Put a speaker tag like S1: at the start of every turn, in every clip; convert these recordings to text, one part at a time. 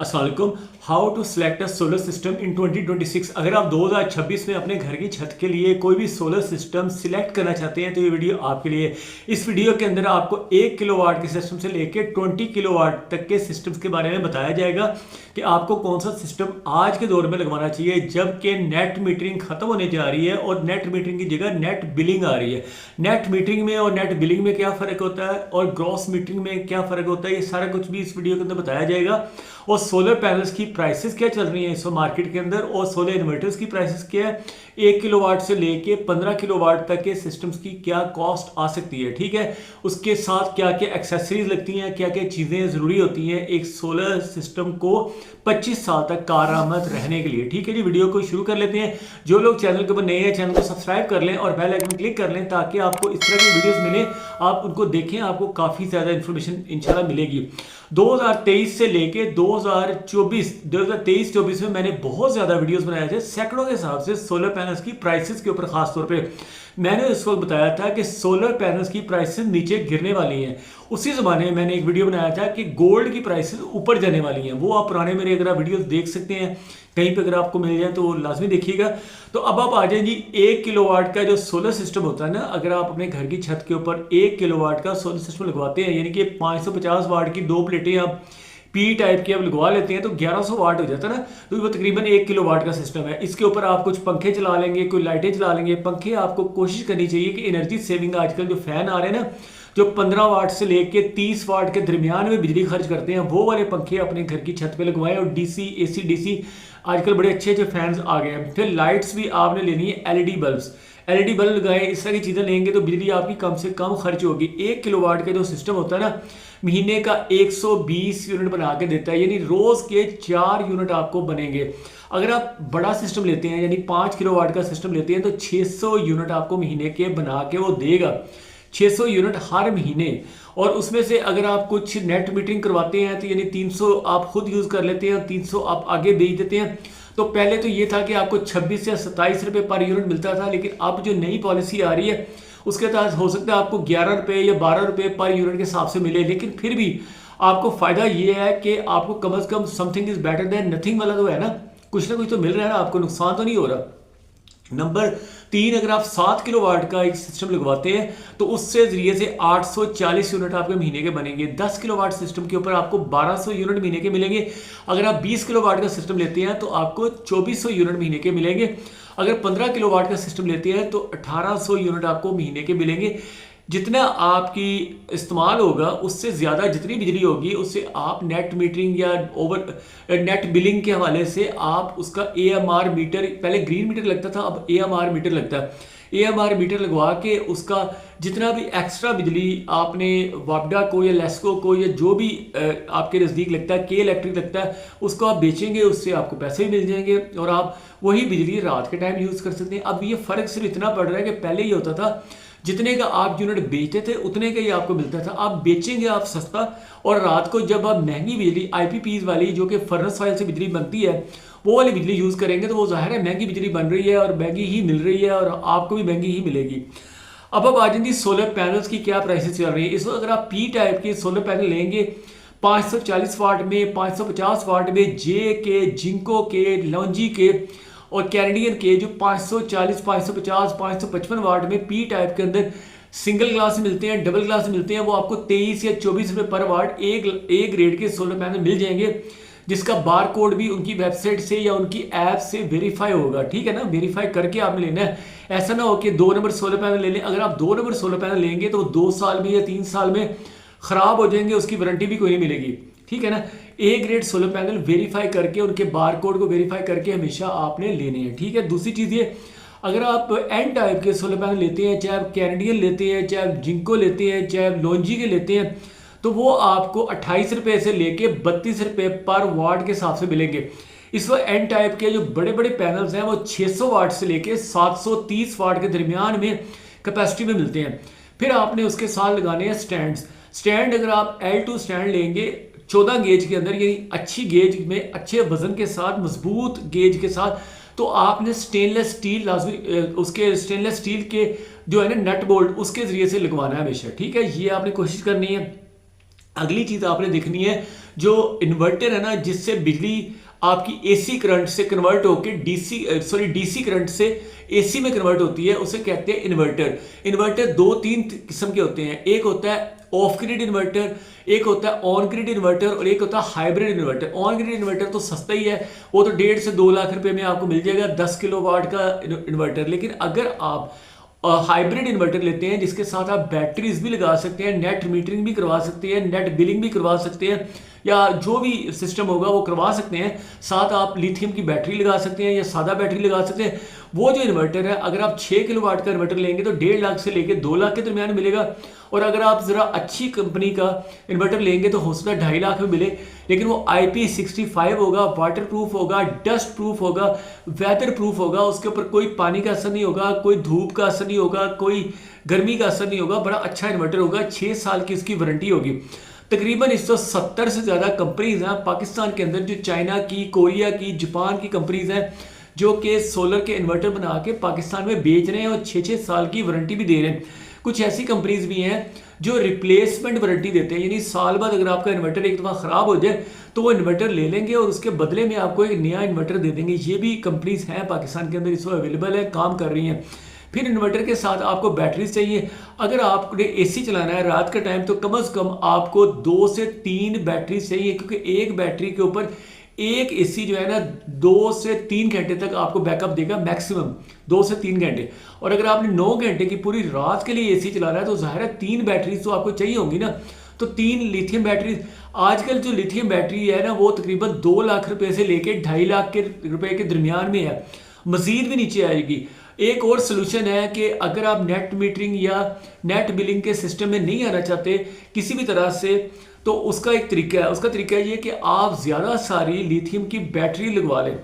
S1: अस्सलाम वालेकुम। How to select a solar system in 2026। अगर आप 2026 में अपने घर की छत के लिए कोई भी सोलर सिस्टम सिलेक्ट करना चाहते हैं तो ये वीडियो आपके लिए। इस वीडियो के अंदर आपको 1 किलोवाट के सिस्टम से लेकर 20 किलोवाट तक के सिस्टम्स के बारे में बताया जाएगा कि आपको कौन सा सिस्टम आज के दौर में लगवाना चाहिए, जबकि नेट मीटरिंग खत्म होने जा रही है और नेट मीटरिंग की जगह नेट बिलिंग आ रही है। नेट मीटरिंग में और नेट बिलिंग में क्या फ़र्क होता है और ग्रॉस मीटरिंग में क्या फ़र्क होता है, ये सारा कुछ भी इस वीडियो के अंदर बताया जाएगा। और सोलर पैनल्स की प्राइसेस क्या चल रही हैं इस मार्केट के अंदर, और सोलर इन्वर्टर्स की प्राइसेस क्या है, 1 किलोवाट से लेके 15 किलोवाट तक के सिस्टम्स की क्या कॉस्ट आ सकती है। ठीक है, उसके साथ क्या क्या एक्सेसरीज लगती हैं, क्या क्या चीज़ें ज़रूरी होती हैं एक सोलर सिस्टम को 25 साल तक कारआमद रहने के लिए। ठीक है जी, वीडियो को शुरू कर लेते हैं। जो लोग चैनल के ऊपर नए हैं चैनल को सब्सक्राइब कर लें और बेल आइकन क्लिक कर लें ताकि आपको इस तरह की वीडियोस मिले, आप उनको देखें, आपको काफ़ी ज़्यादा इन्फॉर्मेशन इंशाल्लाह मिलेगी। 2023 से लेके 2023-24 में मैंने बहुत ज़्यादा वीडियोस बनाए थे सैकड़ों के हिसाब से सोलर पैनल्स की प्राइसेस के ऊपर। ख़ास तौर पे मैंने इस वक्त बताया था कि सोलर पैनल्स की प्राइसेस नीचे गिरने वाली हैं। उसी ज़माने में मैंने एक वीडियो बनाया था कि गोल्ड की प्राइसेस ऊपर जाने वाली हैं। वो आप पुराने मेरे अगर आप वीडियोस देख सकते हैं कहीं पे, अगर आपको मिल जाए तो लाजमी देखिएगा। तो अब आप आ जाए जी, 1 किलोवाट का जो सोलर सिस्टम होता है ना, अगर आप अपने घर की छत के ऊपर 1 किलोवाट का सोलर सिस्टम लगवाते हैं, यानी कि 550 वाट की 2 प्लेटें आप पी टाइप की आप लगवा लेते हैं तो 1100 वाट हो जाता है ना। तो वो तकरीबन 1 किलोवाट का सिस्टम है। इसके ऊपर आप कुछ पंखे चला लेंगे, कोई लाइटें चला लेंगे। पंखे आपको कोशिश करनी चाहिए कि एनर्जी सेविंग, आजकल जो फैन आ रहे हैं ना जो 15 वाट से लेके 30 वाट के दरमियान में बिजली खर्च करते हैं, वो वाले पंखे अपने घर की छत पे लगवाएं। और डीसी एसी डीसी आजकल बड़े अच्छे अच्छे फैंस आ गए हैं। फिर लाइट्स भी आपने लेनी है, एलईडी बल्ब्स, एलईडी बल्ब लगाएं। इस तरह की चीज़ें लेंगे तो बिजली आपकी कम से कम खर्च होगी। 1 किलोवाट का जो सिस्टम होता है ना, महीने का 120 यूनिट बना के देता है, यानी रोज़ के 4 यूनिट आपको बनेंगे। अगर आप बड़ा सिस्टम लेते हैं यानी 5 किलोवाट का सिस्टम लेते हैं तो 600 यूनिट आपको महीने के बना के वो देगा, 600 यूनिट हर महीने। और उसमें से अगर आप कुछ नेट मीटरिंग करवाते हैं तो यानी 300 आप खुद यूज़ कर लेते हैं और 300 आप आगे बेच देते हैं। तो पहले तो ये था कि आपको 26 या 27 रुपये पर यूनिट मिलता था, लेकिन अब जो नई पॉलिसी आ रही है उसके तहत हो सकता है आपको 11 रुपये या 12 रुपये पर यूनिट के हिसाब से मिले। लेकिन फिर भी आपको फ़ायदा ये है कि आपको कम से कम something is better than nothing वाला तो है ना, कुछ ना कुछ तो मिल रहा है ना, आपको नुकसान तो नहीं हो रहा। नंबर 3, अगर आप 7 किलोवाट का एक सिस्टम लगवाते हैं तो उससे जरिए से 840 यूनिट आपके महीने के बनेंगे। 10 किलोवाट सिस्टम के ऊपर आपको 1200 यूनिट महीने के मिलेंगे। अगर आप 20 किलोवाट का सिस्टम लेते हैं तो आपको 2400 यूनिट महीने के मिलेंगे। अगर 15 किलोवाट का सिस्टम लेते हैं तो 1800 यूनिट आपको महीने के मिलेंगे। जितना आपकी इस्तेमाल होगा उससे ज़्यादा जितनी बिजली होगी उससे आप नेट मीटरिंग या ओवर नेट बिलिंग के हवाले से आप उसका एएमआर मीटर, पहले ग्रीन मीटर लगता था अब एएमआर मीटर लगता है। एएमआर मीटर लगवा के उसका जितना भी एक्स्ट्रा बिजली आपने वापडा को या लेस्को को या जो भी आपके नज़दीक लगता है, के इलेक्ट्रिक लगता है, उसको आप बेचेंगे, उससे आपको पैसे भी मिल जाएंगे और आप वही बिजली रात के टाइम यूज़ कर सकते हैं। अब ये फ़र्क सिर्फ इतना पड़ रहा है कि पहले ये होता था जितने का आप यूनिट बेचते थे उतने का ही आपको मिलता था। आप बेचेंगे आप सस्ता, और रात को जब आप महंगी बिजली आईपीपीज वाली जो कि फर्नेस ऑयल से बिजली बनती है वो वाली बिजली यूज़ करेंगे तो वो ज़ाहिर है महंगी बिजली बन रही है और महंगी ही मिल रही है और आपको भी महंगी ही मिलेगी। अब आ जाएंगी सोलर पैनल्स की क्या प्राइसेस चल रही है इस वक्त। अगर आप पी टाइप के सोलर पैनल लेंगे 540 वाट में, 550 वाट में, जे के, जिंको के, लॉन्जी के और कैनेडियन के जो 540, 550, 555 वाट में पी टाइप के अंदर सिंगल ग्लास मिलते हैं, डबल ग्लास मिलते हैं, वो आपको 23 या 24 रुपये पर वाट एक ग्रेड के सोलर पैनल मिल जाएंगे, जिसका बार कोड भी उनकी वेबसाइट से या उनकी ऐप से वेरीफाई होगा। ठीक है ना, वेरीफाई करके आपने लेना है। ऐसा ना हो कि 2 नंबर सोलर पैनल ले लें। अगर आप 2 नंबर सोलर पैनल लेंगे तो 2 साल में या 3 साल में ख़राब हो जाएंगे, उसकी वारंटी भी कोई नहीं मिलेगी। ठीक है ना, A grade solar panel verify करके, उनके बार कोड को वेरीफाई करके हमेशा आपने लेने हैं। ठीक है, दूसरी चीज़ ये, अगर आप एन टाइप के सोलर पैनल लेते हैं, चाहे आप कैनेडियन लेते हैं, चाहे आप जिंको लेते हैं, चाहे आप लॉन्जी के लेते हैं, तो वो आपको 28 रुपये से लेके 32 रुपये पर वाट के हिसाब से मिलेंगे। इस वक्त एन टाइप के जो बड़े बड़े पैनल्स हैं वो 600 वाट से लेके 730 वाट के दरमियान में कैपेसिटी में मिलते हैं। फिर आपने उसके साथ लगाने हैं स्टैंड। अगर आप L2 स्टैंड लेंगे 14 गेज के अंदर, यानी अच्छी गेज में, अच्छे वजन के साथ, मजबूत गेज के साथ, तो आपने स्टेनलेस स्टील लाजमी उसके स्टेनलेस स्टील के जो है ना नट बोल्ट उसके जरिए से लगवाना है हमेशा। ठीक है, ये आपने कोशिश करनी है। अगली चीज़ आपने देखनी है, जो इन्वर्टर है ना, जिससे बिजली आपकी एसी करंट से कन्वर्ट होकर डीसी करंट से एसी में कन्वर्ट होती है, उसे कहते हैं इन्वर्टर। इन्वर्टर दो तीन किस्म के होते हैं, एक होता है ऑफ ग्रिड इन्वर्टर, एक होता है ऑन ग्रिड इन्वर्टर और एक होता है hybrid inverter. On grid inverter तो सस्ता ही है, वो तो 1.5 से 2 लाख रुपए में आपको मिल जाएगा 10 किलोवाट का इन्वर्टर। लेकिन अगर आप हाइब्रिड इन्वर्टर लेते हैं जिसके साथ आप बैटरीज भी लगा सकते हैं, नेट मीटरिंग भी करवा सकते हैं, नेट बिलिंग भी करवा सकते हैं, या जो भी सिस्टम होगा वो करवा सकते हैं, साथ आप लिथियम की बैटरी लगा सकते हैं या सादा बैटरी लगा सकते हैं। वो जो इन्वर्टर है, अगर आप 6 किलोवाट का इन्वर्टर लेंगे तो 1.5 लाख से लेकर 2 लाख के दरमियान मिलेगा, और अगर आप ज़रा अच्छी कंपनी का इन्वर्टर लेंगे तो हो सकता है 2.5 लाख में मिले। लेकिन वो IP65 होगा, वाटर प्रूफ होगा, डस्ट प्रूफ होगा, वेदर प्रूफ होगा, उसके ऊपर कोई पानी का असर नहीं होगा, कोई धूप का असर नहीं होगा, कोई गर्मी का असर नहीं होगा, बड़ा अच्छा इन्वर्टर होगा, 6 साल की इसकी वारंटी होगी। तकरीबन 170 से ज़्यादा कंपनीज हैं पाकिस्तान के अंदर, जो चाइना की, कोरिया की, जापान की कंपनीज हैं, जो कि सोलर के इन्वर्टर बना के पाकिस्तान में बेच रहे हैं और 6-6 साल की वारंटी भी दे रहे हैं। कुछ ऐसी कंपनीज भी हैं जो रिप्लेसमेंट वारंटी देते हैं, यानी साल बाद अगर आपका इन्वर्टर एक दफ़ा ख़राब हो जाए तो वो इन्वर्टर ले लेंगे और उसके बदले में आपको एक नया इन्वर्टर दे देंगे। ये भी कंपनीज हैं पाकिस्तान के अंदर, इस वक्त अवेलेबल है, काम कर रही हैं। फिर इन्वर्टर के साथ आपको बैटरीज चाहिए। अगर आपने एसी चलाना है रात का टाइम तो कम से कम आपको 2 से 3 बैटरीज चाहिए, क्योंकि एक बैटरी के ऊपर एक एसी जो है ना 2 से 3 घंटे तक आपको बैकअप देगा, मैक्सिमम 2 से 3 घंटे। और अगर आपने 9 घंटे की पूरी रात के लिए एसी चलाना है तो जाहिर है 3 बैटरीज तो आपको चाहिए होंगी ना, तो 3 लिथियम बैटरीज। आजकल जो लिथियम बैटरी है ना वो तकरीबन 2 लाख रुपए से लेके 2.5 लाख के रुपए के दरमियान में है, मजीद भी नीचे आएगी। एक और सोल्यूशन है कि अगर आप नेट मीटरिंग या नेट बिलिंग के सिस्टम में नहीं आना चाहते किसी भी तरह से, तो उसका एक तरीका है। उसका तरीका ये कि आप ज़्यादा सारी लिथियम की बैटरी लगवा लें।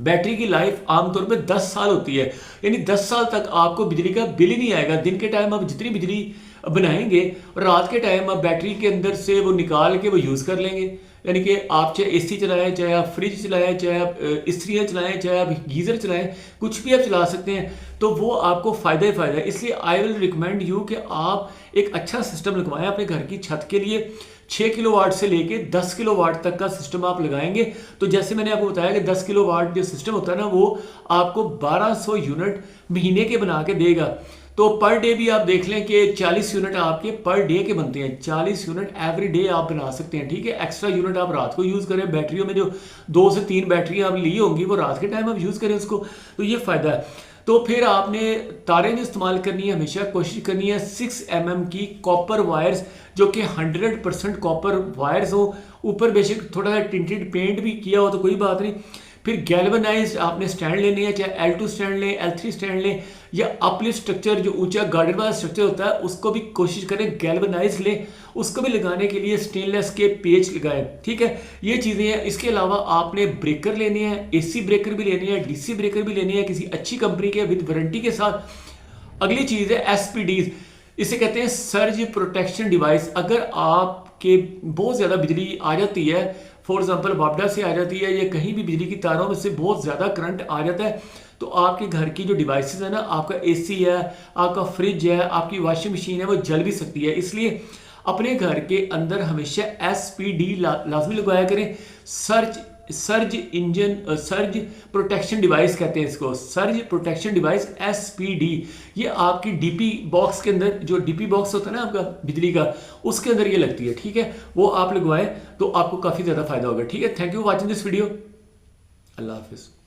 S1: बैटरी की लाइफ आमतौर पे 10 साल होती है, यानी 10 साल तक आपको बिजली का बिल ही नहीं आएगा। दिन के टाइम आप जितनी बिजली बनाएंगे और रात के टाइम आप बैटरी के अंदर से वो निकाल के वो यूज़ कर लेंगे। यानी कि आप चाहे एसी चलाएं, चाहे आप फ्रिज चलाएं, चाहे आप इस्त्रियाँ चलाएं, चाहे आप गीज़र चलाएं, कुछ भी आप चला सकते हैं, तो वो आपको फ़ायदा ही फ़ायदा है। इसलिए आई विल रिकमेंड यू कि आप एक अच्छा सिस्टम लगवाएं अपने घर की छत के लिए। 6 किलोवाट से लेके 10 किलोवाट तक का सिस्टम आप लगाएंगे तो जैसे मैंने आपको बताया कि 10 किलोवाट जो सिस्टम होता है ना वो आपको 1200 यूनिट महीने के बना के देगा। तो पर डे भी आप देख लें कि 40 यूनिट आपके पर डे के बनते हैं, 40 यूनिट एवरी डे आप बना सकते हैं। ठीक है, एक्स्ट्रा यूनिट आप रात को यूज़ करें, बैटरियों में जो 2 से 3 बैटरी आप ली होंगी वो रात के टाइम आप यूज़ करें उसको, तो ये फ़ायदा है। तो फिर आपने तारें जो इस्तेमाल करनी है, हमेशा कोशिश करनी है 6 mm की कॉपर वायर्स, जो कि 100% कॉपर वायर्स हो, ऊपर बेशक थोड़ा सा टिंटेड पेंट भी किया हो तो कोई बात नहीं। फिर गैल्वेनाइज्ड आपने स्टैंड लेनी है, चाहे L2 स्टैंड लें, L3 स्टैंड लें, या अपलिफ्ट स्ट्रक्चर जो ऊंचा गार्डन वाला स्ट्रक्चर होता है उसको भी कोशिश करें गैल्वेनाइज लें। उसको भी लगाने के लिए स्टेनलेस के पेज लगाएं। ठीक है, ये चीज़ें हैं। इसके अलावा आपने ब्रेकर लेने हैं, AC ब्रेकर भी लेनी है, DC ब्रेकर भी लेनी है किसी अच्छी कंपनी के विद वारंटी के साथ। अगली चीज़ है SPDs, इसे कहते हैं सर्ज प्रोटेक्शन डिवाइस। अगर आपके बहुत ज़्यादा बिजली आ जाती है, फॉर एग्जांपल वापडा से आ जाती है या कहीं भी बिजली की तारों में से बहुत ज़्यादा करंट आ जाता है, तो आपके घर की जो डिवाइसेस है ना, आपका AC है, आपका फ्रिज है, आपकी वॉशिंग मशीन है, वो जल भी सकती है। इसलिए अपने घर के अंदर हमेशा SPD लाजमी लगवाया करें। सर्ज प्रोटेक्शन डिवाइस कहते हैं इसको, सर्ज प्रोटेक्शन डिवाइस SPD। ये आपकी DP बॉक्स के अंदर, जो DP बॉक्स होता है ना आपका बिजली का, उसके अंदर ये लगती है। ठीक है, वो आप लगवाएं तो आपको काफ़ी ज़्यादा फायदा होगा। ठीक है, thank you for watching this video. अल्लाह हाफिज़।